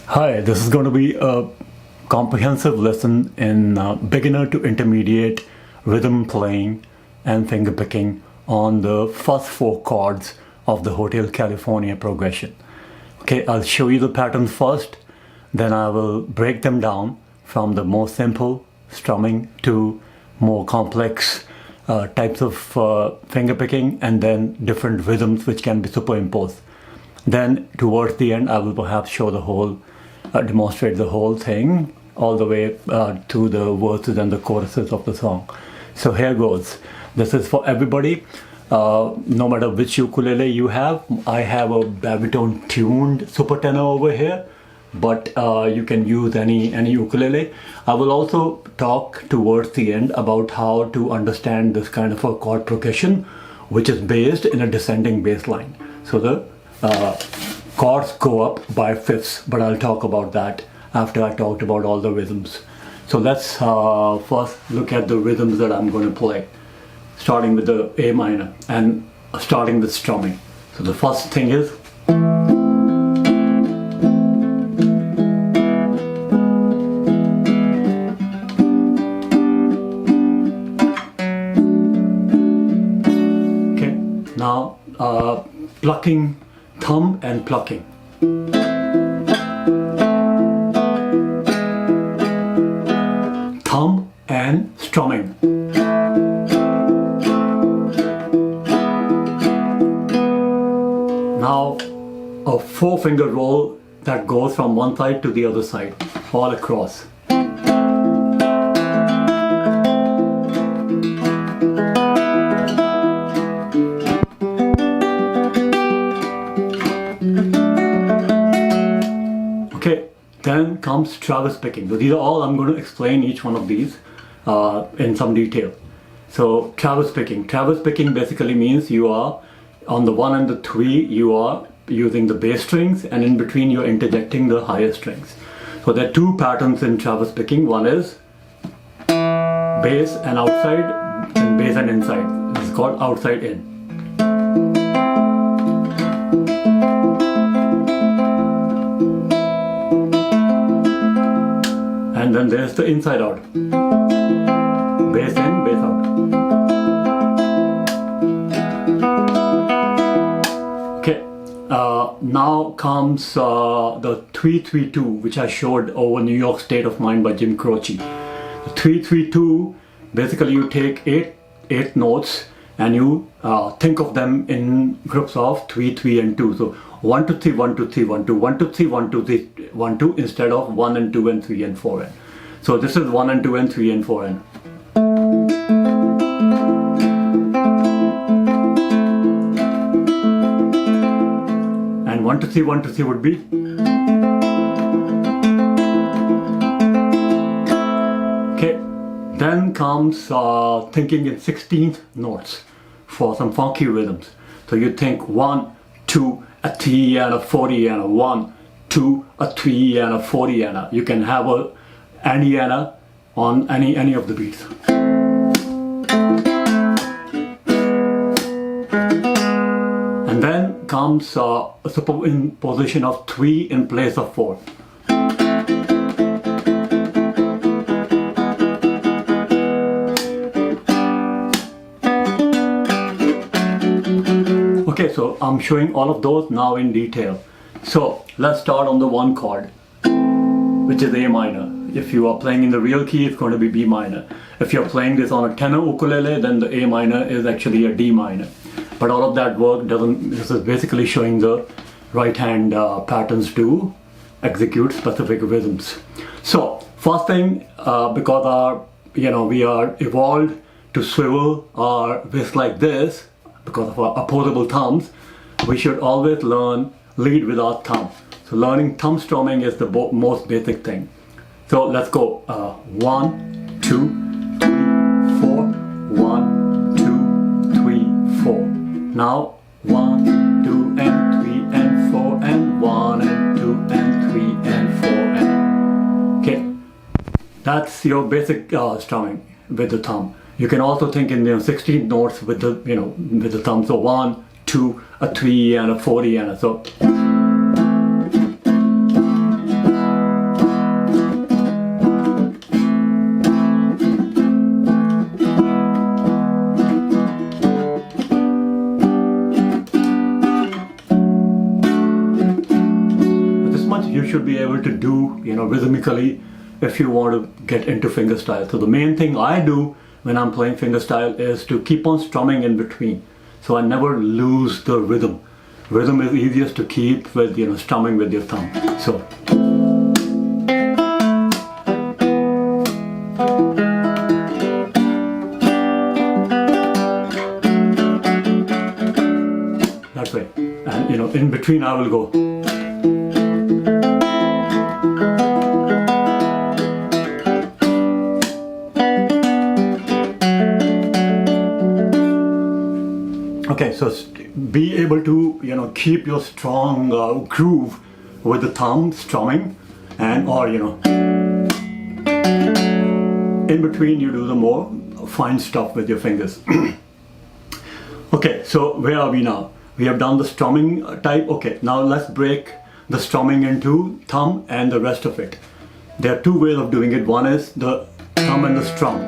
Hi, this is going to be a comprehensive lesson in beginner to intermediate rhythm playing and finger picking on the first four chords of the Hotel California progression. Okay, I'll show you the patterns first, then I will break them down from the more simple strumming to more complex types of finger picking, and then different rhythms which can be superimposed. Then towards the end I will perhaps show the whole demonstrate the whole thing all the way to the verses and the choruses of the song. So here goes. This is for everybody, no matter which ukulele you have. I have a baritone tuned super tenor over here, but you can use any ukulele. I will also talk towards the end about how to understand this kind of a chord progression, which is based in a descending bass line. So the chords go up by fifths, but I'll talk about that after I talked about all the rhythms. So let's first look at the rhythms that I'm going to play, starting with the A minor and starting with strumming. So the first thing is okay. Now plucking, thumb and plucking. Thumb and strumming. Now a four finger roll that goes from one side to the other side, all across. Okay, then comes traverse picking. So these are all, I'm going to explain each one of these in some detail. So traverse picking. Traverse picking basically means you are on the 1 and the 3, you are using the bass strings, and in between you're interjecting the higher strings. So there are two patterns in traverse picking. One is bass and outside, and bass and inside. This is called outside in. And then there's the inside out. Bass in, bass out. Okay, now comes the 3-3-2, which I showed over New York State of Mind by Jim Croce. The 3-3-2, basically you take eight notes and you think of them in groups of 3, 3 and 2. So 1, 2, 3, 1, 2, 3, 1, 2, 1, 2, 3, 1, 2, 3, 1, 2 instead of 1 and 2 and 3 and 4 and. So this is 1 and 2 and 3 and 4 and. And 1, 2, 3, 1, 2, 3 would be. Okay, then comes thinking in 16th notes for some funky rhythms. So you think 1, 2, a 3 and a 40 and a 1, 2, a 3 and a 40 and a. You can have a Indiana on any of the beats. And then comes a superimposition of 3 in place of 4. Okay, so I'm showing all of those now in detail. So let's start on the one chord, which is A minor. If you are playing in the real key, it's going to be B minor. If you're playing this on a tenor ukulele, then the A minor is actually a D minor. But all of that work doesn't, this is basically showing the right hand patterns to execute specific rhythms. So first thing, because we are evolved to swivel our wrist like this, because of our opposable thumbs, we should always lead with our thumb. So learning thumb strumming is the most basic thing. So let's go 1, 2, 3, 4, 1, 2, 3, 4. Now 1, 2 and 3 and 4 and 1 and 2 and 3 and 4 and. Okay, that's your basic strumming with the thumb. You can also think in 16 notes with the thumb. So 1, 2, a 3 and a 40 and a so. much you should be able to do, rhythmically if you want to get into fingerstyle. So the main thing I do when I'm playing fingerstyle is to keep on strumming in between, so I never lose the rhythm. Rhythm is easiest to keep with, strumming with your thumb. So. That way. And, in between I will go. Okay, so be able to, keep your strong groove with the thumb strumming, and or, in between you do the more fine stuff with your fingers. Okay, so where are we now? We have done the strumming type. Okay, now let's break the strumming into thumb and the rest of it. There are two ways of doing it. One is the thumb and the strum.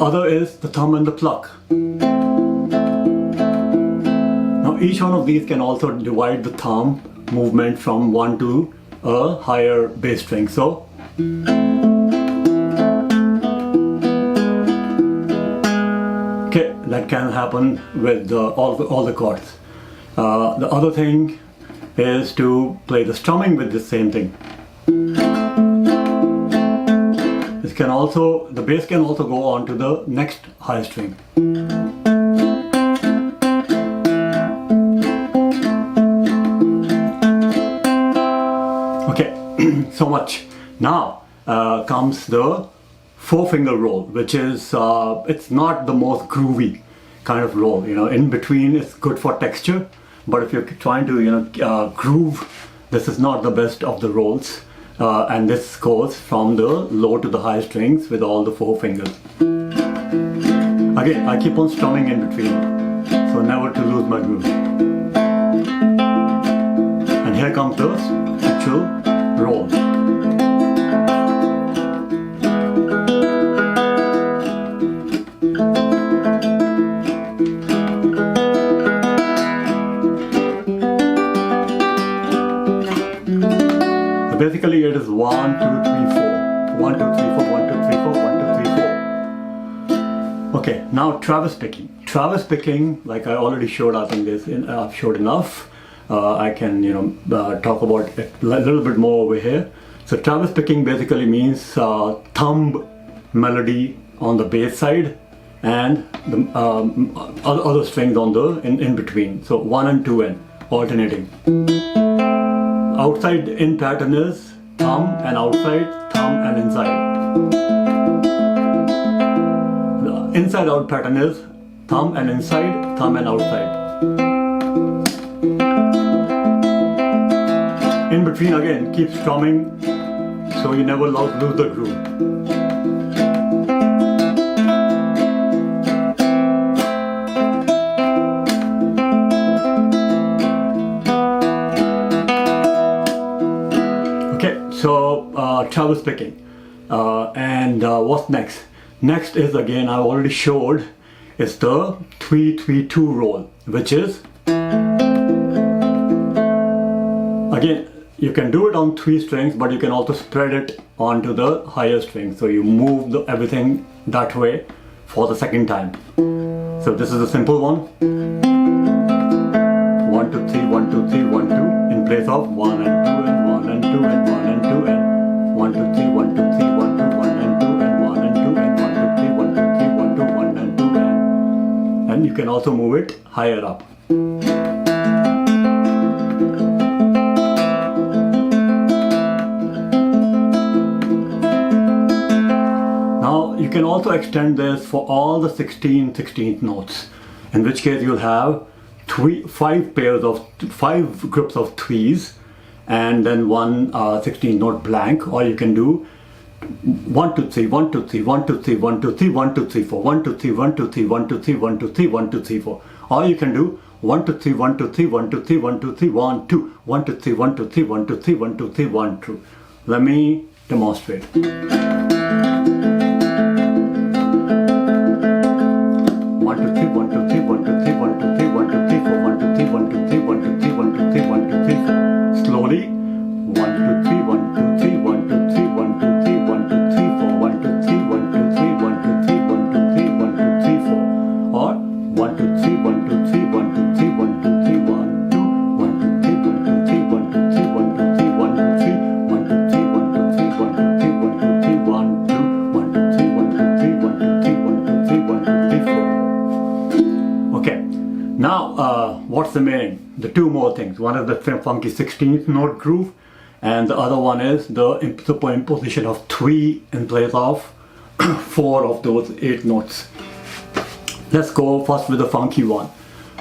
Other is the thumb and the pluck. Now each one of these can also divide the thumb movement from one to a higher bass string. So okay, that can happen with all the chords. The other thing is to play the strumming with the same thing. The bass can also go on to the next high string. Okay, so much. Now comes the 4-finger roll, which is it's not the most groovy kind of roll. In between it's good for texture, but if you're trying to groove, this is not the best of the rolls. And this goes from the low to the high strings with all the 4 fingers. Again, I keep on strumming in between, so never to lose my groove. And here comes the actual roll. Basically it is 1, 2, 3, 4. 1, 2, 3, 4, 1, 2, 3, 4, 1, 2, 3, 4. Okay, now traverse picking. Traverse picking, like I already showed, I think I've showed enough. I can talk about it a little bit more over here. So traverse picking basically means thumb melody on the bass side and the other strings on the in between. So 1 and 2 and alternating. Outside in pattern is thumb and outside, thumb and inside. The inside out pattern is thumb and inside, thumb and outside. In between again, keep strumming so you never lose the groove. So traverse picking, and what's next? Next is, again I already showed, is the 3-3-2 roll, which is, again you can do it on 3 strings, but you can also spread it onto the higher strings, so you move everything that way for the second time. So this is a simple one. 1, 2, 3, 1, 2, 3, 1, 2, in place of 1 and 2 and 1 and 2 and 1 and 2 and 1, 2, 3, 1, 2, 3, 1, 2, 1 and 2 and 1 and 2 and 1, 2, 3, 1, 2, 3, 1, 2, 1 and 2 and you can also move it higher up. Now you can also extend this for all the 16th notes, in which case you'll have 5 groups of 3s and then one 16 note blank, or you can do 1 2 3 1 2 3 1 2 3 1 2 3 1 2 3 4 1 2 3 1 2 3 1 2 3 1 2 3 1 2 3 4, or you can do 1 2 3 1 2 3 1 2 3 1 2 3 1 2 1 2 3 1 2 3 1 2 3 1 2 3 1 2. Let me demonstrate. 1 2 3 1 2 3 1 2 3 1 2 3 1 2 what's the meaning? The two more things. One is the funky 16th note groove, and the other one is the imposition of 3 in place of 4 of those 8 notes. Let's go first with the funky one,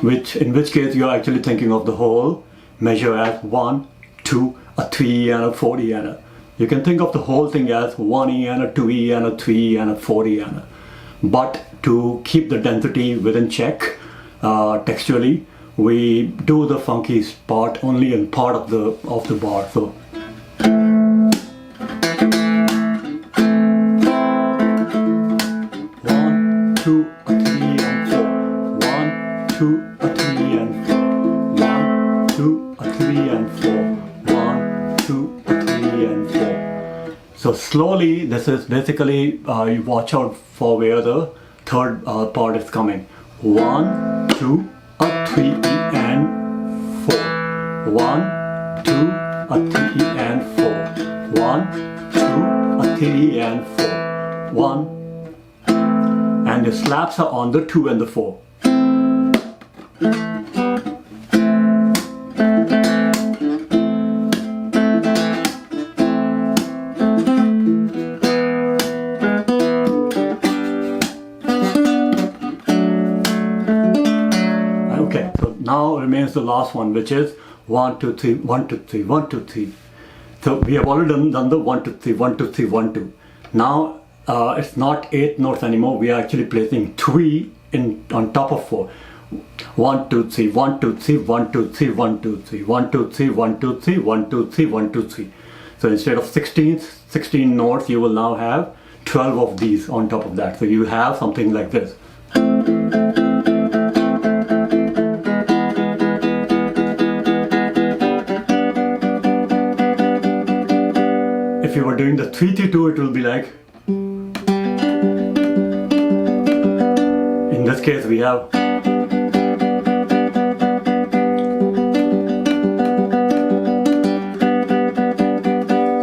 in which case you're actually thinking of the whole measure as 1, 2, a 3 and a 4 and a. You can think of the whole thing as 1E and a 2E and a 3 and a 4E and a. But to keep the density within check, textually, we do the funky part only in part of the bar. So 1, 2, a 3 and 4. 1, 2, a 3 and 4. 1, 2, a 3 and 4. 1, 2, a 3 and 4. So slowly, this is basically, you watch out for where the third part is coming. 1, 2, a 3 and 4. 1, 2, a 3 and 4. 1, 2, a 3 and 4. 1, and the slaps are on the 2 and the 4. Okay, so now remains the last one, which is 1, 2, 3, 1, 2, 3, 1, 2, 3. So we have already done the 1, 2, 3, 1, 2, 3, 1, 2. Now it's not 8 notes anymore. We are actually placing 3 on top of 4. 1, 2, 3, 1, 2, 3, 1, 2, 3, 1, 2, 3, 1, 2, 3, 1, 2, 3, 1, 2, 3, 1, 2, 3. So instead of 16 notes, you will now have 12 of these on top of that. So you have something like this. If you were doing the 3-3-2, it will be like, in this case we have, see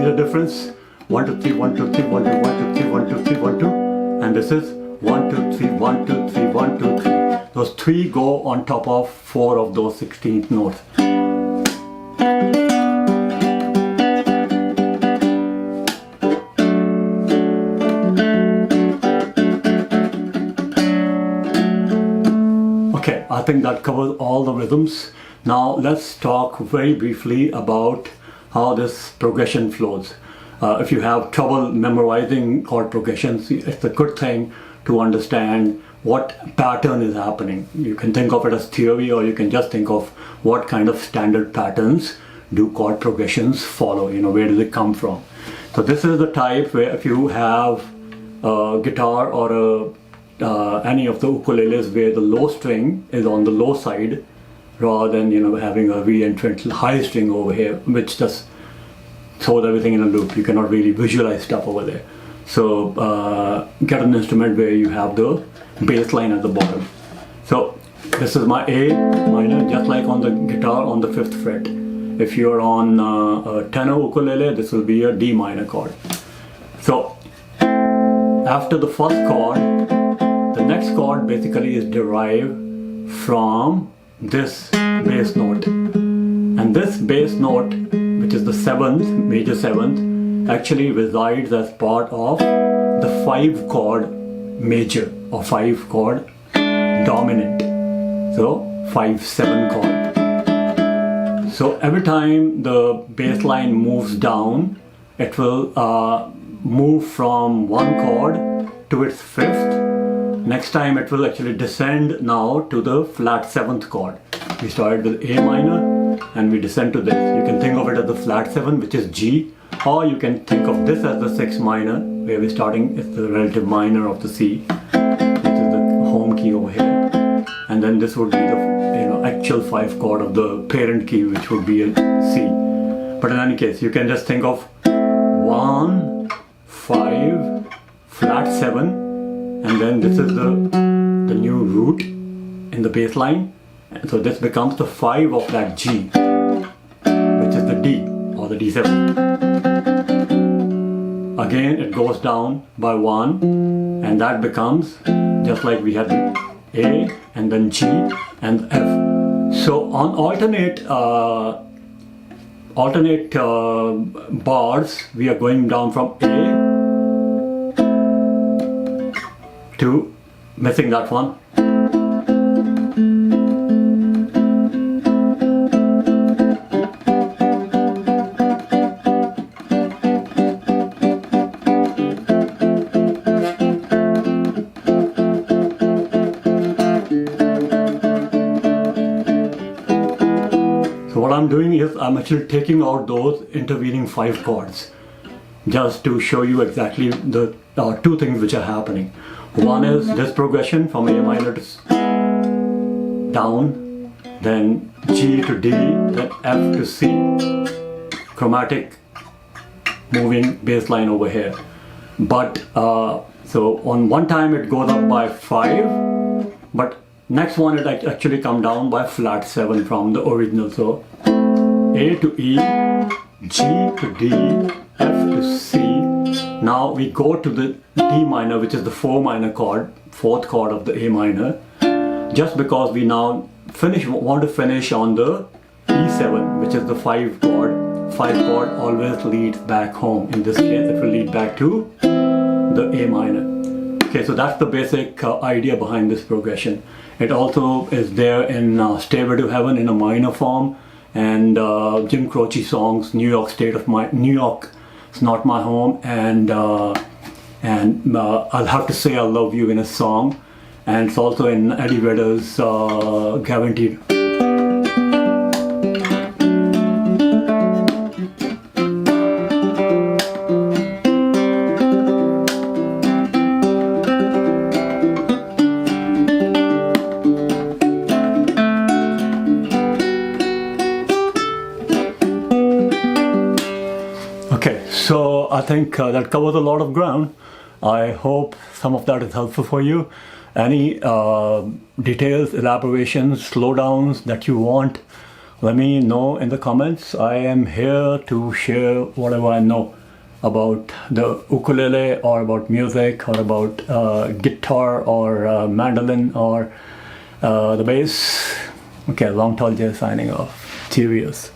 the difference? 1, 2, 3, 1, 2, 3, 1, 2, 1, 2, 3, 1, 2, 3, 1, 2, and this is 1, 2, 3, 1, 2, 3, 1, 2, 3. Those 3 go on top of 4 of those 16th notes. Okay, I think that covers all the rhythms. Now let's talk very briefly about how this progression flows. If you have trouble memorizing chord progressions, it's a good thing to understand what pattern is happening. You can think of it as theory, or you can just think of what kind of standard patterns do chord progressions follow, where does it come from. So this is the type where if you have a guitar or any of the ukuleles where the low string is on the low side, rather than having a re-entrant high string over here, which just throws everything in a loop. You cannot really visualize stuff over there. So get an instrument where you have the bass line at the bottom. So this is my A minor, just like on the guitar on the 5th fret. If you're on a tenor ukulele, this will be a D minor chord. So after the first chord, the next chord basically is derived from this bass note. And this bass note, which is the 7th, major 7th, actually resides as part of the 5 chord major or 5 chord dominant. So 5-7 chord. So every time the bass line moves down, it will move from one chord to its 5th. Next time it will actually descend now to the flat 7th chord. We started with A minor and we descend to this. You can think of it as the flat 7, which is G, or you can think of this as the 6 minor, where we're starting. It's the relative minor of the C, which is the home key over here, and then this would be the actual 5 chord of the parent key, which would be a C. But in any case, you can just think of 1, 5, flat 7, and then this is the new root in the bass line. And so this becomes the 5 of that G, which is the D or the D7. Again, it goes down by 1, and that becomes just like we had the A and then G and F. So on alternate bars, we are going down from A to, missing that one, so what I'm doing is I'm actually taking out those intervening 5 chords just to show you exactly the 2 things which are happening. One is this progression from A minor to down, then G to D, then F to C. Chromatic moving bass line over here. But so on one time it goes up by 5, but next one it actually come down by flat 7 from the original. So A to E, G to D, F to C. Now we go to the D minor, which is the 4 minor chord, 4th chord of the A minor, just because we now want to finish on the E7, which is the 5 chord. 5 chord always leads back home. In this case it will lead back to the A minor. Okay, so that's the basic idea behind this progression. It also is there in Stairway to Heaven in a minor form, and Jim Croce songs, New York's Not My Home, and I'll Have to Say I Love You in a song, and it's also in Eddie Vedder's Guaranteed. Okay, so I think that covers a lot of ground. I hope some of that is helpful for you. Any details, elaborations, slowdowns that you want, let me know in the comments. I am here to share whatever I know about the ukulele, or about music, or about guitar, or mandolin, or the bass. Okay, Long Tall J signing off. Cheers.